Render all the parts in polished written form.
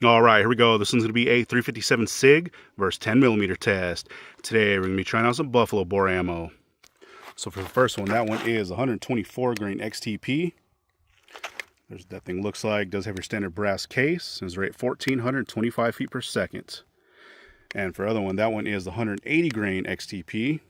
All right, here we go. This one's going to be a 357 SIG versus 10mm test. Today, we're going to be trying out some buffalo bore ammo. So for the first one, that one is 124 grain XTP. There's what that thing looks like. Does have your standard brass case. It's rate 1,425 feet per second. And for the other one, that one is 180 grain XTP.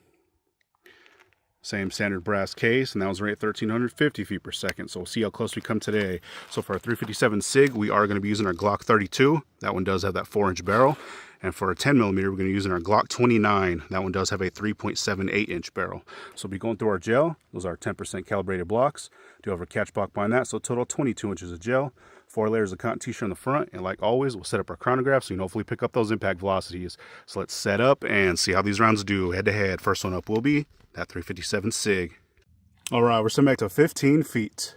Same standard brass case, and that was rate 1,350 feet per second. So we'll see how close we come today. So for our 357 SIG, we are going to be using our Glock 32. That one does have that 4-inch barrel. And for a 10mm, we're going to be using our Glock 29. That one does have a 3.78-inch barrel. So we'll be going through our gel. Those are 10% calibrated blocks. Do have our catch block behind that, so total 22 inches of gel. 4 layers of cotton t-shirt on the front, and like always, we'll set up our chronograph so you can hopefully pick up those impact velocities. So let's set up and see how these rounds do head to head. First one up will be that 357 SIG. All right, we're setting back to 15 feet.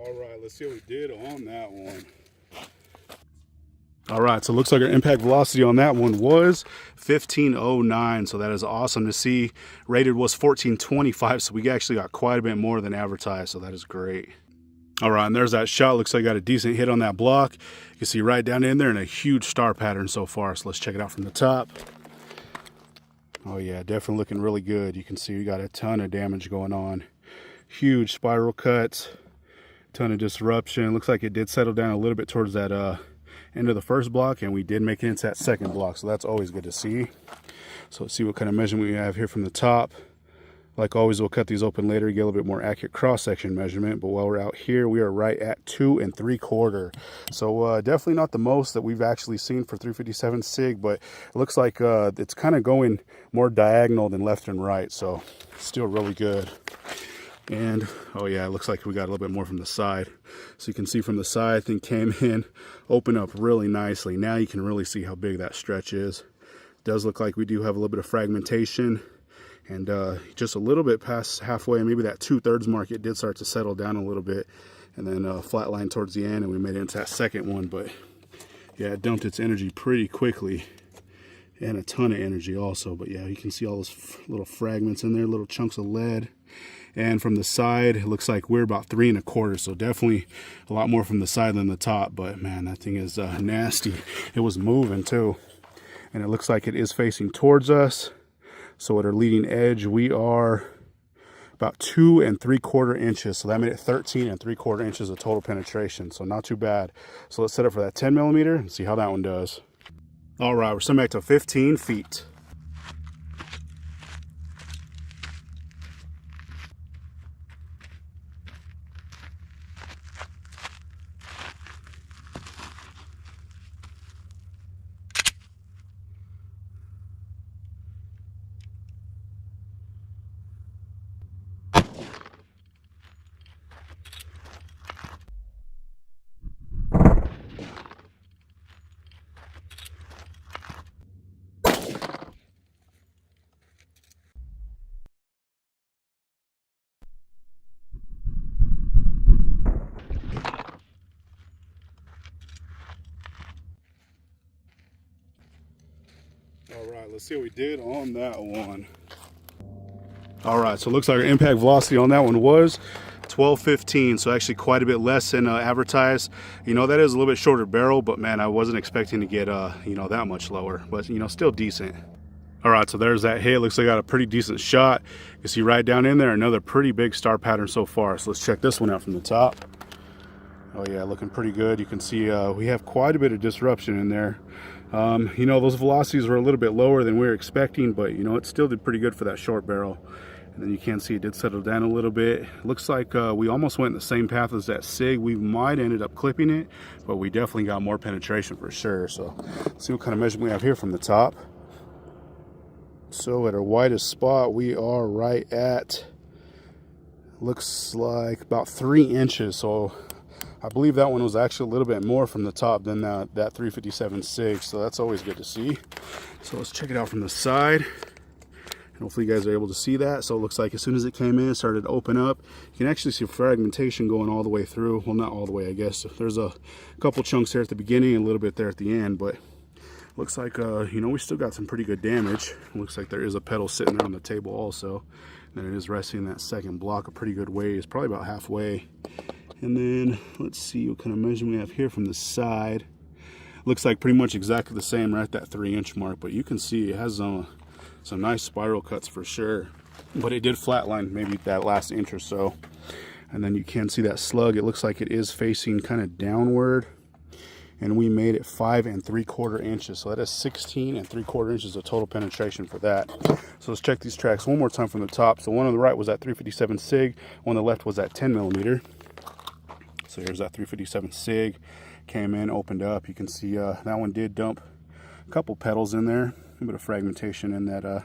All right, let's see what we did on that one. All right, so it looks like our impact velocity on that one was 1509, so that is awesome to see. Rated was 1425, so we actually got quite a bit more than advertised, so that is great. All right, and there's that shot. Looks like I got a decent hit on that block. You can see right down in there and a huge star pattern so far, so let's check it out from the top. Oh yeah, definitely looking really good. You can see we got a ton of damage going on. Huge spiral cuts. Ton of disruption. Looks like it did settle down a little bit towards that end of the first block, and we did make it into that second block, so that's always good to see. So let's see what kind of measurement we have here from the top. Like always, we'll cut these open later to get a little bit more accurate cross-section measurement, but while we're out here, we are right at 2 3/4. So definitely not the most that we've actually seen for 357 SIG, but it looks like it's kind of going more diagonal than left and right, so still really good. And oh yeah, it looks like we got a little bit more from the side. So you can see from the side, I think came in, opened up really nicely. Now you can really see how big that stretch is. It does look like we do have a little bit of fragmentation, and just a little bit past halfway, maybe that 2/3 mark, it did start to settle down a little bit, and then flatline towards the end, and we made it into that second one. But yeah, it dumped its energy pretty quickly, and a ton of energy also. But yeah, you can see all those little fragments in there, little chunks of lead. And from the side, it looks like we're about 3 1/4, so definitely a lot more from the side than the top. But man, that thing is nasty. It was moving too, and it looks like it is facing towards us. So at our leading edge, we are about 2 3/4 inches, so that made it 13 3/4 inches of total penetration, so not too bad. So let's set up for that 10mm and see how that one does. All right, we're setting back to 15 feet. All right, let's see what we did on that one. All right, so it looks like our impact velocity on that one was 1215, so actually quite a bit less than advertised. You know, that is a little bit shorter barrel, but man, I wasn't expecting to get you know, that much lower, but you know, still decent. All right, so there's that hit. Looks like I got a pretty decent shot. You see right down in there, another pretty big star pattern so far. So let's check this one out from the top. Oh yeah, looking pretty good. You can see we have quite a bit of disruption in there. You know, those velocities were a little bit lower than we were expecting, but you know, it still did pretty good for that short barrel. And then you can see it did settle down a little bit. Looks like we almost went the same path as that SIG. We might ended up clipping it, but we definitely got more penetration for sure. So let's see what kind of measurement we have here from the top. So at our widest spot, we are right at, looks like about 3 inches. So I believe that one was actually a little bit more from the top than that 357 SIG. So that's always good to see. So let's check it out from the side. Hopefully you guys are able to see that. So it looks like as soon as it came in, it started to open up. You can actually see fragmentation going all the way through. Well, not all the way, I guess. There's a couple chunks there at the beginning and a little bit there at the end, but looks like, you know, we still got some pretty good damage. Looks like there is a pedal sitting there on the table also. And it is resting in that second block a pretty good ways, probably about halfway. And then let's see what kind of measurement we have here from the side. Looks like pretty much exactly the same right at that 3-inch mark, but you can see it has some nice spiral cuts for sure, but it did flatline maybe that last inch or so. And then you can see that slug, it looks like it is facing kind of downward, and we made it 5 3/4 inches. So that is 16 3/4 inches of total penetration for that. So let's check these tracks one more time from the top. So one on the right was at 357 SIG, one on the left was at 10mm. So here's that 357 SIG, came in, opened up. You can see that one did dump a couple pedals in there, a bit of fragmentation in that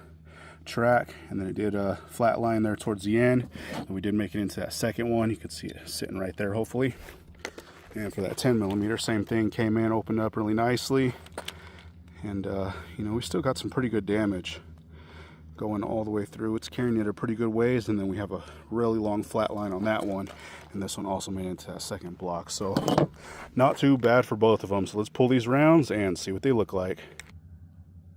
track, and then it did flatline there towards the end. And we did make it into that second one. You can see it sitting right there, hopefully. And for that 10mm, same thing, came in, opened up really nicely, and you know, we still got some pretty good damage going all the way through. It's carrying it a pretty good ways, and then we have a really long flat line on that one, and this one also made it into that second block. So not too bad for both of them. So let's pull these rounds and see what they look like.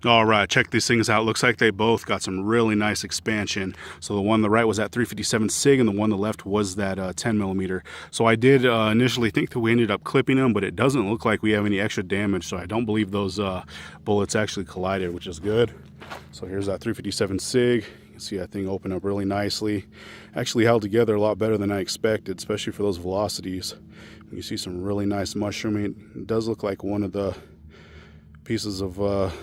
All right, check these things out. Looks like they both got some really nice expansion. So the one on the right was at 357 SIG, and the one on the left was that 10mm. So I did initially think that we ended up clipping them, but it doesn't look like we have any extra damage. So I don't believe those bullets actually collided, which is good. So here's that 357 SIG. You can see that thing open up really nicely. Actually held together a lot better than I expected, especially for those velocities. You see some really nice mushrooming. It does look like one of the pieces of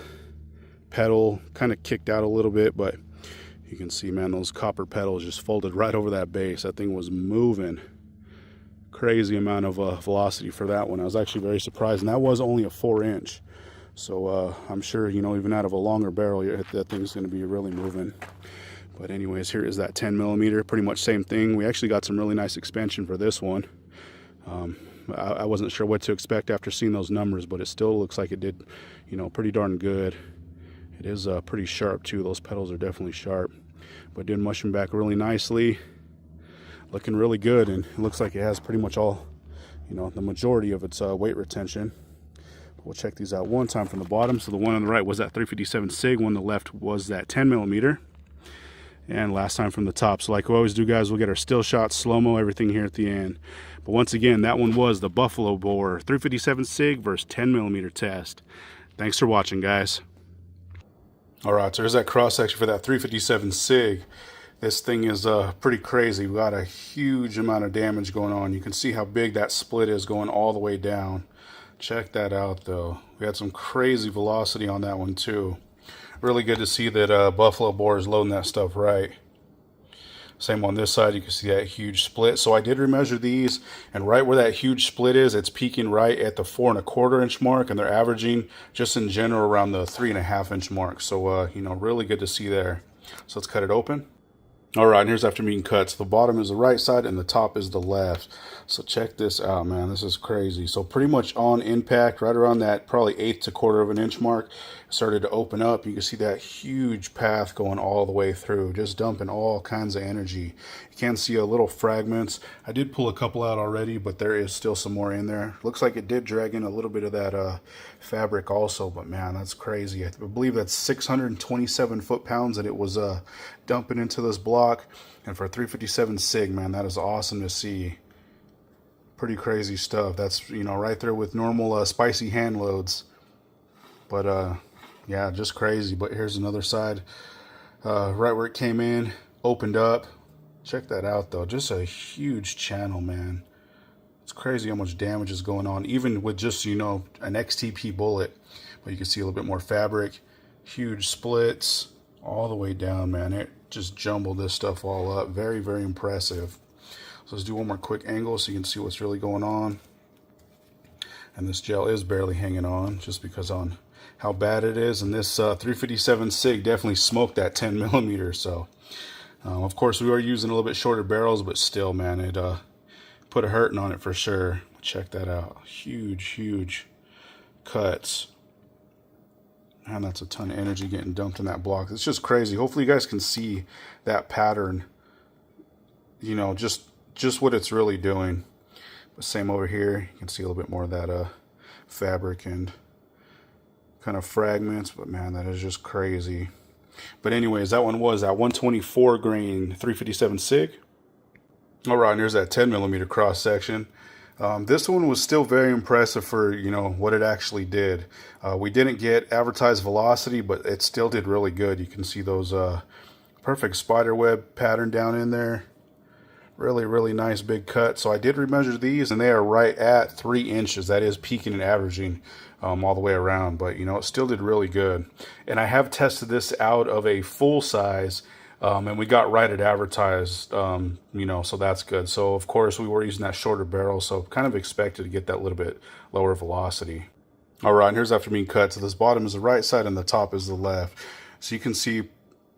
pedal kind of kicked out a little bit, but you can see, man, those copper pedals just folded right over that base. That thing was moving. Crazy amount of velocity for that one. I was actually very surprised, and that was only a 4-inch. So I'm sure, you know, even out of a longer barrel, that thing's going to be really moving. But anyways, here is that 10mm. Pretty much same thing. We actually got some really nice expansion for this one. I wasn't sure what to expect after seeing those numbers, but it still looks like it did, you know, pretty darn good. It is pretty sharp too. Those pedals are definitely sharp, but did mushroom back really nicely. Looking really good, and it looks like it has pretty much all, you know, the majority of its weight retention. We'll check these out one time from the bottom. So the one on the right was that 357 SIG, one on the left was that 10mm. And last time from the top. So like we always do, guys, we'll get our still shots, slow-mo, everything here at the end. But once again, that one was the Buffalo Bore 357 SIG versus 10mm test. Thanks for watching, guys. All right, so there's that cross section for that 357 SIG. This thing is pretty crazy. We got a huge amount of damage going on. You can see how big that split is going all the way down. Check that out, though. We had some crazy velocity on that one too. Really good to see that Buffalo Bore is loading that stuff right. Same on this side, you can see that huge split. So I did remeasure these, and right where that huge split is, it's peaking right at the 4 1/4 inch mark, and they're averaging just in general around the 3 1/2 inch mark. So you know, really good to see there. So let's cut it open. All right, and here's after being cut. So the bottom is the right side and the top is the left. So check this out, man. This is crazy. So pretty much on impact, right around that probably 1/8 to 1/4 inch mark, it started to open up. You can see that huge path going all the way through, just dumping all kinds of energy. You can see a little fragments. I did pull a couple out already, but there is still some more in there. Looks like it did drag in a little bit of that fabric also, but man, that's crazy. I believe that's 627 foot-pounds that it was dumping into this block. And for 357 SIG, man, that is awesome to see. Pretty crazy stuff. That's, you know, right there with normal spicy hand loads. But yeah, just crazy. But here's another side, right where it came in, opened up. Check that out, though. Just a huge channel, man. It's crazy how much damage is going on, even with just, you know, an XTP bullet. But you can see a little bit more fabric, huge splits, all the way down, man. It just jumbled this stuff all up. Very, very impressive. So let's do one more quick angle so you can see what's really going on. And this gel is barely hanging on just because on how bad it is. And this 357 SIG definitely smoked that 10 millimeter. So of course we are using a little bit shorter barrels, but still, man, it put a hurting on it for sure. Check that out. Huge, huge cuts. Man, that's a ton of energy getting dumped in that block. It's just crazy. Hopefully you guys can see that pattern, you know, just what it's really doing. But same over here, you can see a little bit more of that fabric and kind of fragments, but man, that is just crazy. But anyways, that one was at 124 grain 357 SIG. All right, and there's that 10 millimeter cross section. This one was still very impressive for, you know, what it actually did. We didn't get advertised velocity, but it still did really good. You can see those perfect spider web pattern down in there. Really, really nice big cut. So I did remeasure these, and they are right at 3 inches. That is peaking and averaging all the way around. But, you know, it still did really good. And I have tested this out of a full size, and we got right at advertised, you know, so that's good. So, of course, we were using that shorter barrel, so kind of expected to get that little bit lower velocity. All right, and here's after being cut. So this bottom is the right side and the top is the left. So you can see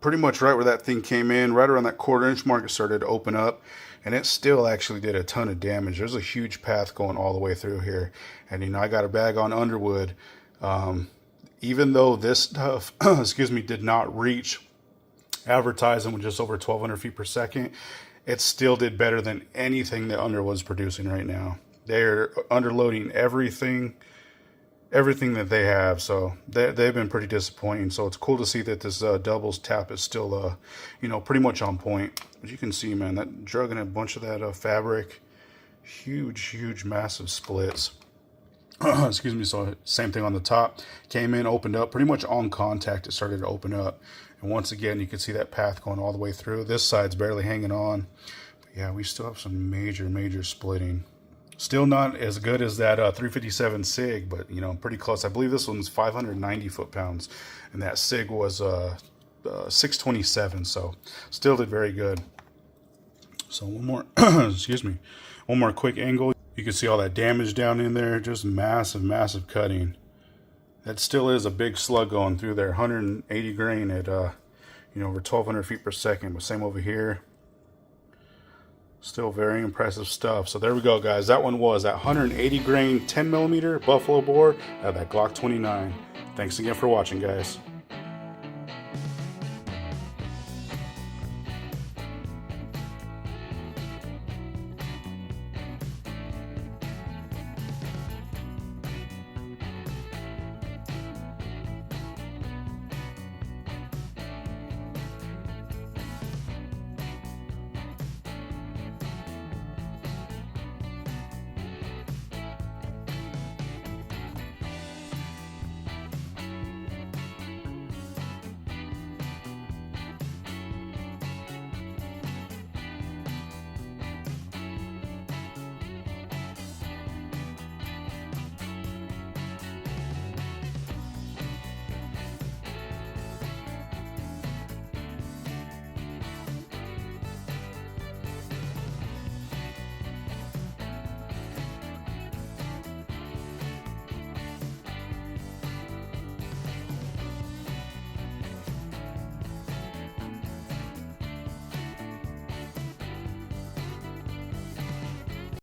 pretty much right where that thing came in, right around that 1/4 inch mark, it started to open up. And it still actually did a ton of damage. There's a huge path going all the way through here. And, you know, I got a bag on Underwood. Even though this stuff, excuse me, did not reach advertising with just over 1,200 feet per second, it still did better than anything that Underwood's producing right now. They're underloading everything that they have, so they've been pretty disappointing. So it's cool to see that this doubles tap is still you know, pretty much on point. But you can see, man, that drug in a bunch of that fabric, huge massive splits. Excuse me. So same thing on the top, came in, opened up pretty much on contact. It started to open up, and once again you can see that path going all the way through. This side's barely hanging on, but yeah, we still have some major splitting. Still not as good as that 357 SIG, but, you know, pretty close. I believe this one's 590 foot-pounds, and that SIG was 627, so still did very good. So one more, excuse me, one more quick angle. You can see all that damage down in there, just massive cutting. That still is a big slug going through there, 180 grain at, you know, over 1,200 feet per second, but same over here. Still very impressive stuff. So there we go, guys. That one was at 180 grain 10 millimeter buffalo bore out of that Glock 29. Thanks again for watching, guys.